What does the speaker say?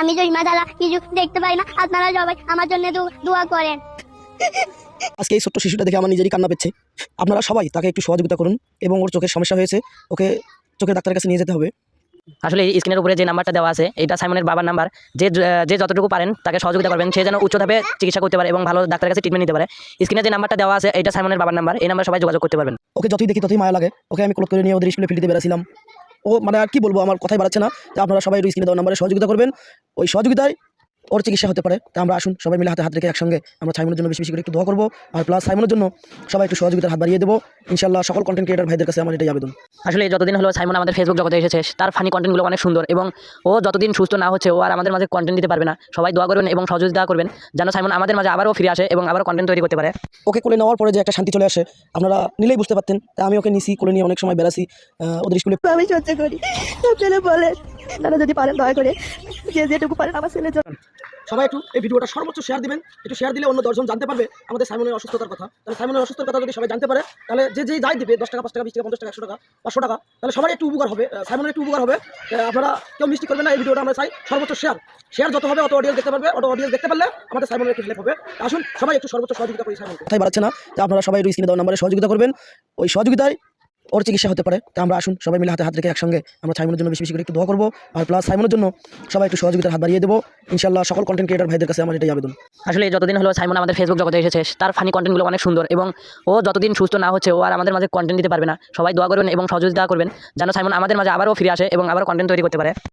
আমি জরিমা দ্বারা কিছু দেখতে পাই না, আপনারা সবাই আমার জন্য দোয়া করেন। আজকে এই ছোট্ট শিশুটা দেখে আমার নিজেরই কান্না পেচ্ছে। আপনারা সবাই তাকে একটু সহযোগিতা করুন এবং ওর চোখের সমস্যা হয়েছে, ওকে চোখের ডাক্তারের কাছে নিয়ে যেতে হবে। আসলে এই স্ক্রিনের উপরে যে নাম্বারটা দেওয়া আছে এটা সাইমনের বাবার নাম্বার। যে যতটুকু পারেন তাকে সহযোগিতা করবেন, সে যেন উচ্চভাবে চিকিৎসা করতে পারে এবং ভালো ডাক্তারের কাছে ট্রিটমেন্ট নিতে পারে। স্ক্রিনে যে নাম্বারটা দেওয়া আছে এটা সাইমনের বাবার নাম্বার, এই নাম্বারে সবাই যোগাযোগ করতে পারবেন। ওকে যতই দেখি ততই মায়া লাগে। ওকে আমি ক্লোজ করে নিয়ে ওদের স্কুলে ফিল্ডিতে বেড়াছিলাম। ও মানে আর কি বলবো, আমার কথাই বাড়াচ্ছে না। যে আপনারা সবাই ওই স্ক্রিনে দেওয়া নাম্বারে সহযোগিতা করবেন, ওই সহযোগিতায় ওর চিকিৎসা হতে পারে। তা আমরা আসুন সবাই মিলে হাতে হাত রেখে একসঙ্গে আমরা সাইমনের জন্য বেশি বেশি করে একটু দোয়া করবো, আর প্লাস সাইমনের জন্য সবাই একটু সহযোগিতার হাত বাড়িয়ে দেবো ইনশাল্লাহ। সকল কন্টেন্ট ক্রিয়েটার ভাইদের কাছে আমার এটাই আবেদন। আসলে যতদিন হলো সাইমন আমাদের ফেসবুক জগতে এসেছে, তার ফানি কন্টেন্টগুলো অনেক সুন্দর এবং ও যতদিন সুস্থ না হচ্ছে ও আর আমাদের মাঝে কন্টেন্ট দিতে পারবে না। সবাই দোয়া করবেন এবং সহযোগিতা করবেন যেন সাইমন আমাদের মাঝে আবারও ফিরে আসে এবং আবারও কন্টেন্ট তৈরি করতে পারে। ওকে কোলে নেওয়ার পরে যে একটা শান্তি চলে আসে আপনারা নিলেই বুঝতে পারতেন। তা আমি ওকে নিছি, কোলে নিয়ে অনেক সময় বেড়াছি ওদের স্কুলে। আমি সহ্য করি, আপনারা বলেন, আপনারা যদি পারেন দয়া করে যেটুকু পারেন আমার ছেলের জন্য। সবাই একটু এই ভিডিওটা সর্বোচ্চ শেয়ার দিবেন। একটু শেয়ার দিলে অন্য 10 জন জানতে পারবে আমাদের সাইমনের অসুস্থতার কথা। তাহলে সাইমনের অসুস্থতার কথা যদি সবাই জানতে পারে, তাহলে যে যাই দিবে 10 টাকা 5 টাকা 20 টাকা 50 টাকা 100 টাকা 500 টাকা, তাহলে সবারই একটু উপকার হবে, সাইমনের একটু উপকার হবে। আপনারা কেউ মিস্টেক করবেন না, এই ভিডিওটা আমরা চাই সর্বোচ্চ শেয়ার যত হবে অত অডিয়েন্স দেখতে পারবে, অত অডিয়েন্স দেখতে পারলে আমাদের সাইমনের একটু হেল্প হবে। আসুন সবাই একটু সর্বোচ্চ সহযোগিতা করি। সাইমন কথাই বাড়াচ্ছে না যে আপনারা সবাই ওই স্ক্রিনে দেওয়া নাম্বারে সহযোগিতা করবেন, ওই সহযোগিতায় ওর চিকিৎসা হতে পারে। তা আমরা আসুন সবাই মিলে হাতে হাত রেখে একসঙ্গে আমরা সাইমনের জন্য বেশি বেশি করে একটু দোয়া করবো, আর প্লাস সাইমনের জন্য সবাই একটু সহযোগিতার হাত বাড়িয়ে দেবো ইনশাল্লাহ। সকল কন্টেন্ট ক্রিয়েটার ভাইদের কাছে আমার এটাই আবেদন। আসলে যতদিন হলো সাইমন আমাদের ফেসবুক জগতে এসেছে, তার ফানি কন্টেন্টগুলো অনেক সুন্দর এবং ও যতদিন সুস্থ না হচ্ছে ও আর আমাদের মাঝে কন্টেন্ট দিতে পারবে না। সবাই দোয়া করবেন এবং সহযোগিতা করবেন যেন সাইমন আমাদের মাঝে আবারও ফিরে আসে এবং আবারও কন্টেন্ট তৈরি করতে পারে।